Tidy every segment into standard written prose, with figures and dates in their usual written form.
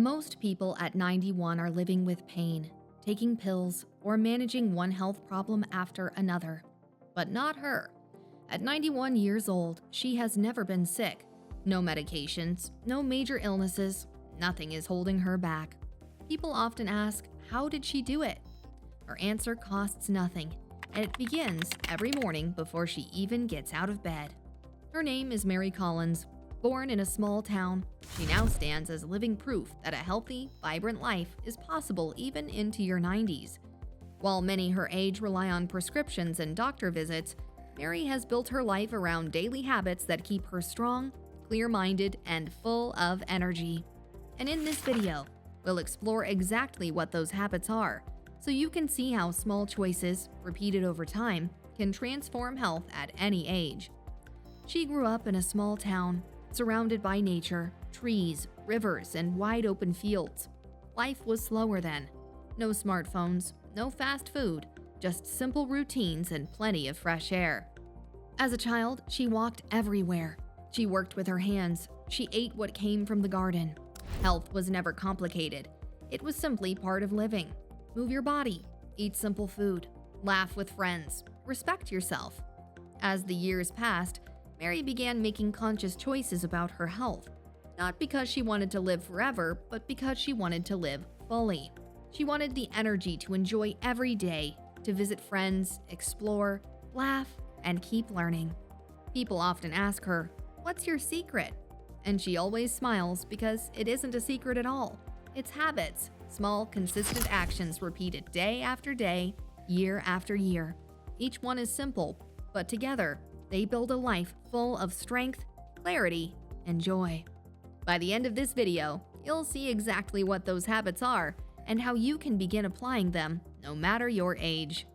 Most people at 91 are living with pain, taking pills, or managing one health problem after another. But not her. At 91 years old, she has never been sick. No medications, no major illnesses, nothing is holding her back. People often ask, how did she do it? Her answer costs nothing, and it begins every morning before she even gets out of bed. Her name is Mary Collins. Born in a small town, she now stands as living proof that a healthy, vibrant life is possible even into your 90s. While many her age rely on prescriptions and doctor visits, Mary has built her life around daily habits that keep her strong, clear-minded, and full of energy. And in this video, we'll explore exactly what those habits are, so you can see how small choices, repeated over time, can transform health at any age. She grew up in a small town, surrounded by nature, trees, rivers, and wide open fields. Life was slower then. No smartphones, no fast food, just simple routines and plenty of fresh air. As a child, she walked everywhere. She worked with her hands. She ate what came from the garden. Health was never complicated. It was simply part of living. Move your body, eat simple food, laugh with friends, respect yourself. As the years passed, Mary began making conscious choices about her health, not because she wanted to live forever, but because she wanted to live fully. She wanted the energy to enjoy every day, to visit friends, explore, laugh, and keep learning. People often ask her, "What's your secret?" And she always smiles because it isn't a secret at all. It's habits, small, consistent actions repeated day after day, year after year. Each one is simple, but together, they build a life full of strength, clarity, and joy. By the end of this video, you'll see exactly what those habits are and how you can begin applying them no matter your age.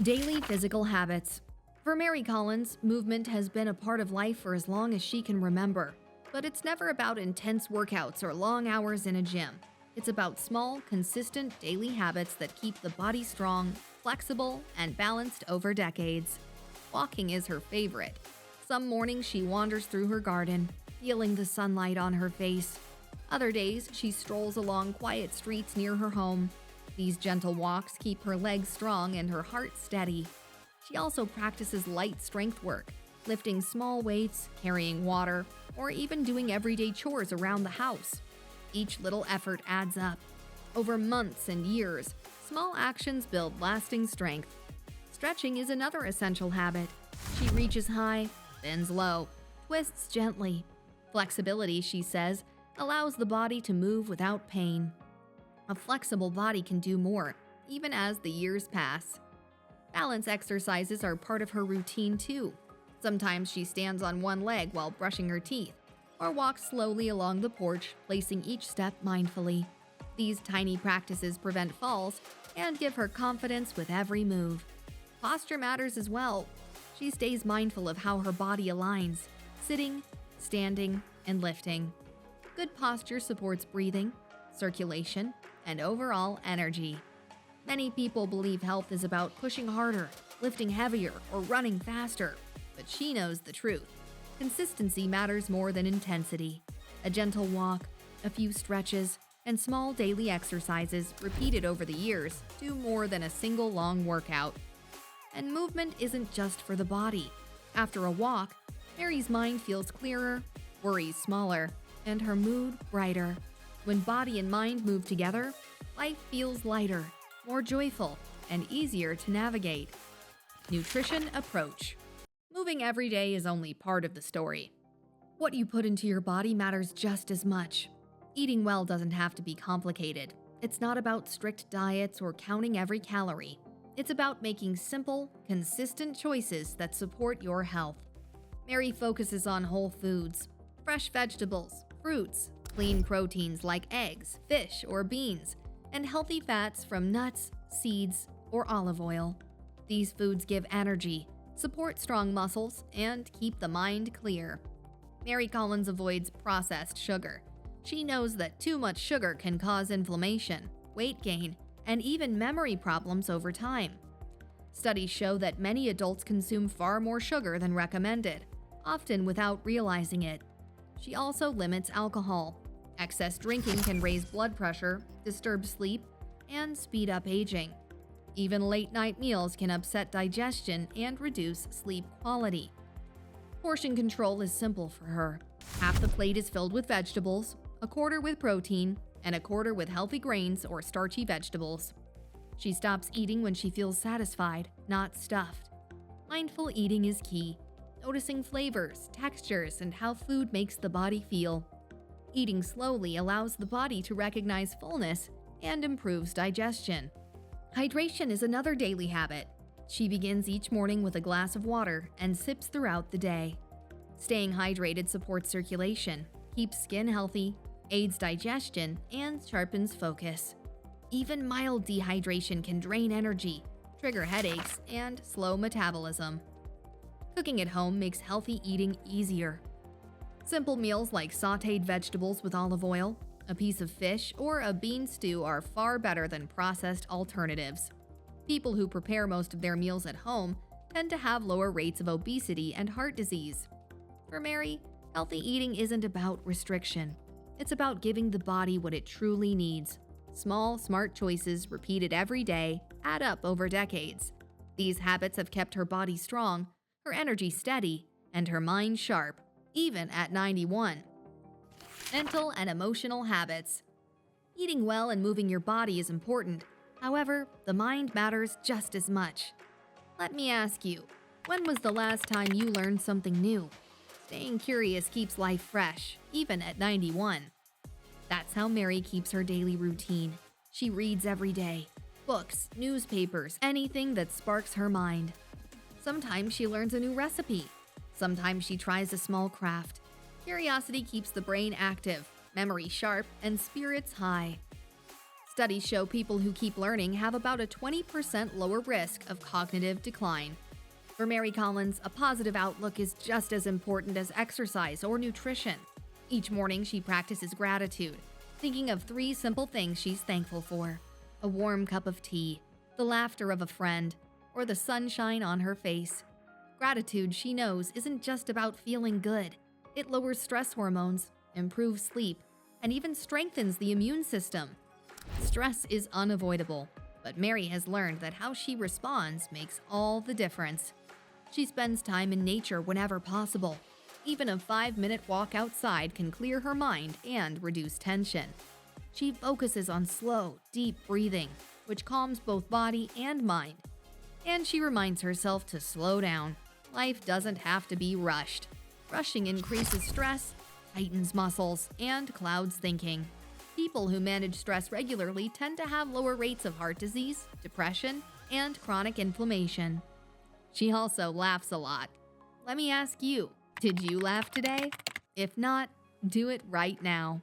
Daily physical habits. For Mary Collins, movement has been a part of life for as long as she can remember. But it's never about intense workouts or long hours in a gym. It's about small, consistent daily habits that keep the body strong, flexible, and balanced over decades. Walking is her favorite. Some mornings she wanders through her garden, feeling the sunlight on her face. Other days, she strolls along quiet streets near her home. These gentle walks keep her legs strong and her heart steady. She also practices light strength work, lifting small weights, carrying water, or even doing everyday chores around the house. Each little effort adds up. Over months and years, small actions build lasting strength. Stretching is another essential habit. She reaches high, bends low, twists gently. Flexibility, she says, allows the body to move without pain. A flexible body can do more, even as the years pass. Balance exercises are part of her routine too. Sometimes she stands on one leg while brushing her teeth, or walks slowly along the porch, placing each step mindfully. These tiny practices prevent falls and give her confidence with every move. Posture matters as well. She stays mindful of how her body aligns, sitting, standing, and lifting. Good posture supports breathing, circulation, and overall energy. Many people believe health is about pushing harder, lifting heavier, or running faster. But she knows the truth. Consistency matters more than intensity. A gentle walk, a few stretches, and small daily exercises repeated over the years do more than a single long workout. And movement isn't just for the body. After a walk, Mary's mind feels clearer, worries smaller, and her mood brighter. When body and mind move together, life feels lighter, more joyful, and easier to navigate. Nutrition approach. Moving every day is only part of the story. What you put into your body matters just as much. Eating well doesn't have to be complicated. It's not about strict diets or counting every calorie. It's about making simple, consistent choices that support your health. Mary focuses on whole foods, fresh vegetables, fruits, clean proteins like eggs, fish, or beans, and healthy fats from nuts, seeds, or olive oil. These foods give energy, support strong muscles, and keep the mind clear. Mary Collins avoids processed sugar. She knows that too much sugar can cause inflammation, weight gain, and even memory problems over time. Studies show that many adults consume far more sugar than recommended, often without realizing it. She also limits alcohol. Excess drinking can raise blood pressure, disturb sleep, and speed up aging. Even late-night meals can upset digestion and reduce sleep quality. Portion control is simple for her. Half the plate is filled with vegetables, a quarter with protein, and a quarter with healthy grains or starchy vegetables. She stops eating when she feels satisfied, not stuffed. Mindful eating is key, noticing flavors, textures, and how food makes the body feel. Eating slowly allows the body to recognize fullness and improves digestion. Hydration is another daily habit. She begins each morning with a glass of water and sips throughout the day. Staying hydrated supports circulation, keeps skin healthy, aids digestion, and sharpens focus. Even mild dehydration can drain energy, trigger headaches, and slow metabolism. Cooking at home makes healthy eating easier. Simple meals like sautéed vegetables with olive oil, a piece of fish, or a bean stew are far better than processed alternatives. People who prepare most of their meals at home tend to have lower rates of obesity and heart disease. For Mary, healthy eating isn't about restriction. It's about giving the body what it truly needs. Small, smart choices repeated every day add up over decades. These habits have kept her body strong, her energy steady, and her mind sharp, even at 91. Mental and emotional habits. Eating well and moving your body is important. However, the mind matters just as much. Let me ask you, when was the last time you learned something new? Staying curious keeps life fresh, even at 91. That's how Mary keeps her daily routine. She reads every day. Books, newspapers, anything that sparks her mind. Sometimes she learns a new recipe. Sometimes she tries a small craft. Curiosity keeps the brain active, memory sharp, and spirits high. Studies show people who keep learning have about a 20% lower risk of cognitive decline. For Mary Collins, a positive outlook is just as important as exercise or nutrition. Each morning, she practices gratitude, thinking of 3 simple things she's thankful for: a warm cup of tea, the laughter of a friend, or the sunshine on her face. Gratitude, she knows, isn't just about feeling good. It lowers stress hormones, improves sleep, and even strengthens the immune system. Stress is unavoidable, but Mary has learned that how she responds makes all the difference. She spends time in nature whenever possible. Even a 5-minute walk outside can clear her mind and reduce tension. She focuses on slow, deep breathing, which calms both body and mind. And she reminds herself to slow down. Life doesn't have to be rushed. Rushing increases stress, tightens muscles, and clouds thinking. People who manage stress regularly tend to have lower rates of heart disease, depression, and chronic inflammation. She also laughs a lot. Let me ask you, did you laugh today? If not, do it right now.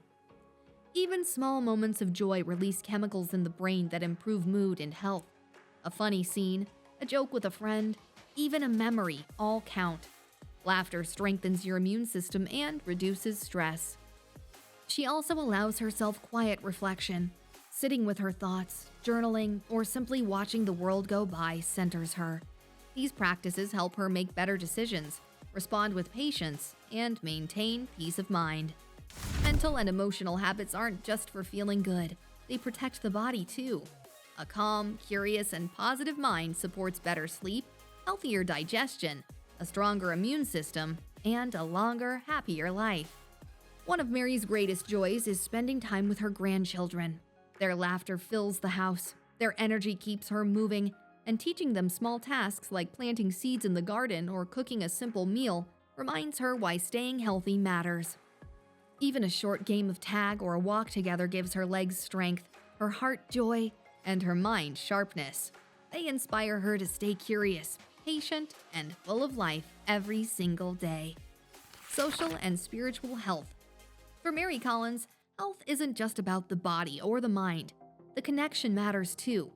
Even small moments of joy release chemicals in the brain that improve mood and health. A funny scene, a joke with a friend, even a memory all count. Laughter strengthens your immune system and reduces stress. She also allows herself quiet reflection. Sitting with her thoughts, journaling, or simply watching the world go by centers her. These practices help her make better decisions, respond with patience, and maintain peace of mind. Mental and emotional habits aren't just for feeling good. They protect the body too. A calm, curious, and positive mind supports better sleep, healthier digestion, a stronger immune system, and a longer, happier life. One of Mary's greatest joys is spending time with her grandchildren. Their laughter fills the house, their energy keeps her moving, and teaching them small tasks like planting seeds in the garden or cooking a simple meal reminds her why staying healthy matters. Even a short game of tag or a walk together gives her legs strength, her heart joy, and her mind sharpness. They inspire her to stay curious, patient, and full of life every single day. Social and spiritual health. For Mary Collins, health isn't just about the body or the mind. The connection matters too.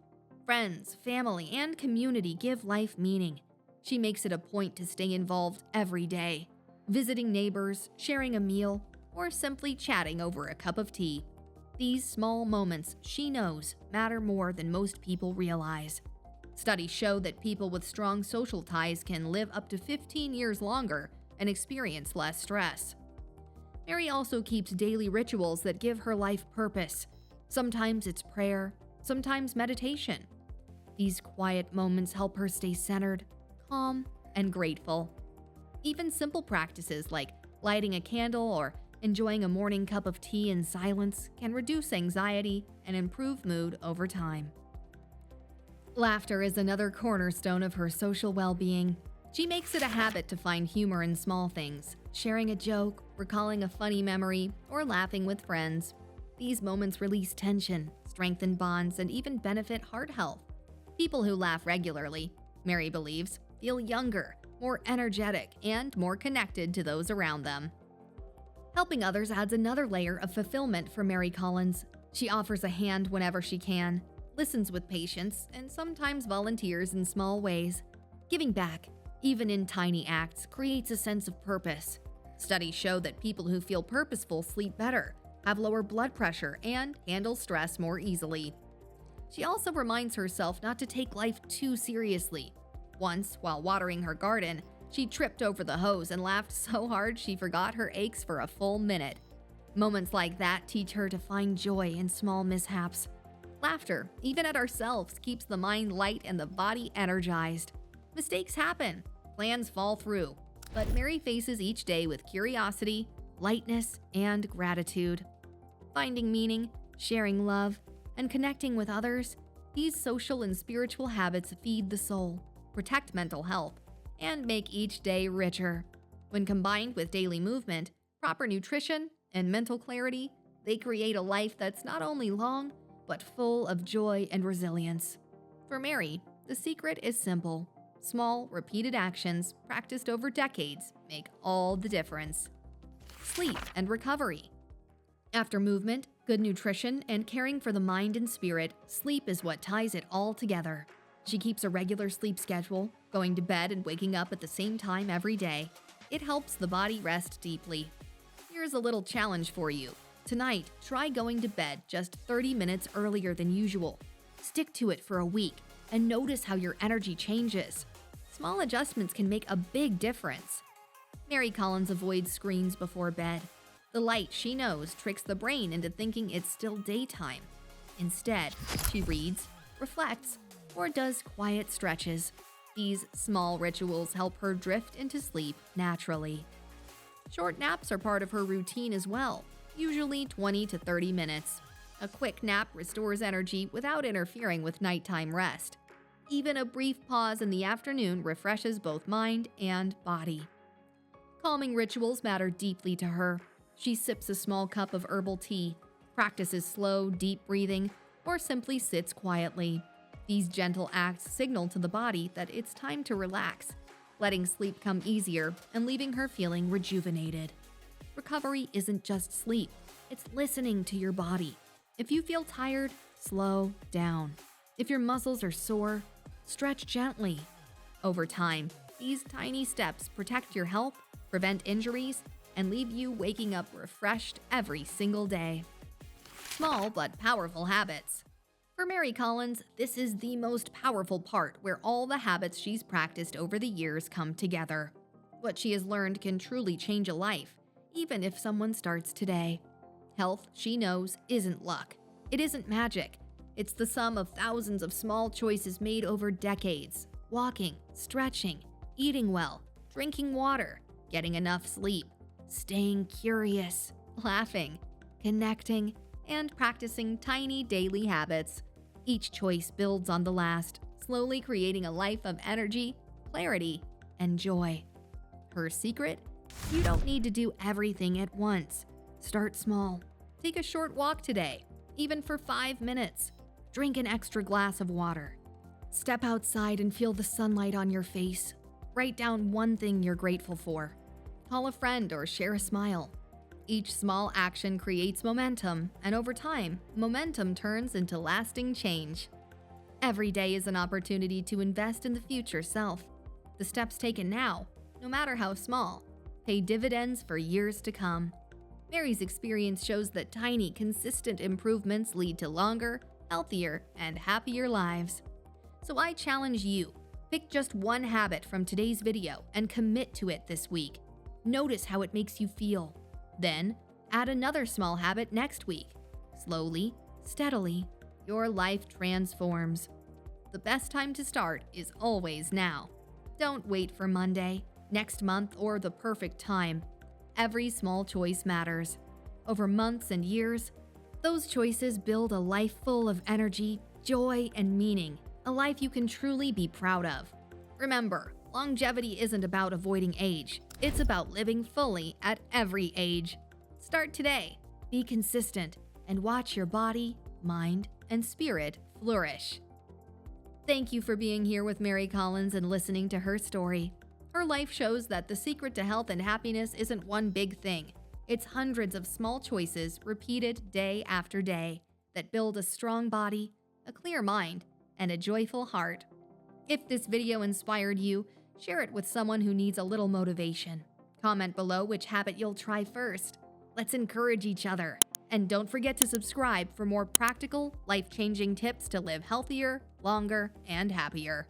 Friends, family, and community give life meaning. She makes it a point to stay involved every day, visiting neighbors, sharing a meal, or simply chatting over a cup of tea. These small moments, she knows, matter more than most people realize. Studies show that people with strong social ties can live up to 15 years longer and experience less stress. Mary also keeps daily rituals that give her life purpose. Sometimes it's prayer, sometimes meditation. These quiet moments help her stay centered, calm, and grateful. Even simple practices like lighting a candle or enjoying a morning cup of tea in silence can reduce anxiety and improve mood over time. Laughter is another cornerstone of her social well-being. She makes it a habit to find humor in small things, sharing a joke, recalling a funny memory, or laughing with friends. These moments release tension, strengthen bonds, and even benefit heart health. People who laugh regularly, Mary believes, feel younger, more energetic, and more connected to those around them. Helping others adds another layer of fulfillment for Mary Collins. She offers a hand whenever she can, listens with patience, and sometimes volunteers in small ways. Giving back, even in tiny acts, creates a sense of purpose. Studies show that people who feel purposeful sleep better, have lower blood pressure, and handle stress more easily. She also reminds herself not to take life too seriously. Once, while watering her garden, she tripped over the hose and laughed so hard she forgot her aches for a full minute. Moments like that teach her to find joy in small mishaps. Laughter, even at ourselves, keeps the mind light and the body energized. Mistakes happen, plans fall through, but Mary faces each day with curiosity, lightness, and gratitude. Finding meaning, sharing love, and connecting with others, these social and spiritual habits feed the soul, protect mental health, and make each day richer. When combined with daily movement, proper nutrition, and mental clarity, they create a life that's not only long, but full of joy and resilience. For Mary, the secret is simple. Small, repeated actions practiced over decades make all the difference. Sleep and recovery. After movement, good nutrition, and caring for the mind and spirit, sleep is what ties it all together. She keeps a regular sleep schedule, going to bed and waking up at the same time every day. It helps the body rest deeply. Here's a little challenge for you. Tonight, try going to bed just 30 minutes earlier than usual. Stick to it for a week and notice how your energy changes. Small adjustments can make a big difference. Mary Collins avoids screens before bed. The light, she knows, tricks the brain into thinking it's still daytime. Instead, she reads, reflects, or does quiet stretches. These small rituals help her drift into sleep naturally. Short naps are part of her routine as well, usually 20 to 30 minutes. A quick nap restores energy without interfering with nighttime rest. Even a brief pause in the afternoon refreshes both mind and body. Calming rituals matter deeply to her. She sips a small cup of herbal tea, practices slow, deep breathing, or simply sits quietly. These gentle acts signal to the body that it's time to relax, letting sleep come easier and leaving her feeling rejuvenated. Recovery isn't just sleep, it's listening to your body. If you feel tired, slow down. If your muscles are sore, stretch gently. Over time, these tiny steps protect your health, prevent injuries, and leave you waking up refreshed every single day. Small but powerful habits. For Mary Collins, this is the most powerful part where all the habits she's practiced over the years come together. What she has learned can truly change a life, even if someone starts today. Health, she knows, isn't luck. It isn't magic. It's the sum of thousands of small choices made over decades. Walking, stretching, eating well, drinking water, getting enough sleep, staying curious, laughing, connecting, and practicing tiny daily habits. Each choice builds on the last, slowly creating a life of energy, clarity, and joy. Her secret? You don't need to do everything at once. Start small. Take a short walk today, even for 5 minutes. Drink an extra glass of water. Step outside and feel the sunlight on your face. Write down one thing you're grateful for. Call a friend or share a smile. Each small action creates momentum, and over time, momentum turns into lasting change. Every day is an opportunity to invest in the future self. The steps taken now, no matter how small, pay dividends for years to come. Mary's experience shows that tiny, consistent improvements lead to longer, healthier, and happier lives. So I challenge you, pick just one habit from today's video and commit to it this week. Notice how it makes you feel. Then, add another small habit next week. Slowly, steadily, your life transforms. The best time to start is always now. Don't wait for Monday, next month, or the perfect time. Every small choice matters. Over months and years, those choices build a life full of energy, joy, and meaning, a life you can truly be proud of. Remember, longevity isn't about avoiding age, it's about living fully at every age. Start today, be consistent, and watch your body, mind, and spirit flourish. Thank you for being here with Mary Collins and listening to her story. Her life shows that the secret to health and happiness isn't one big thing. It's hundreds of small choices repeated day after day that build a strong body, a clear mind, and a joyful heart. If this video inspired you, share it with someone who needs a little motivation. Comment below which habit you'll try first. Let's encourage each other. And don't forget to subscribe for more practical, life-changing tips to live healthier, longer, and happier.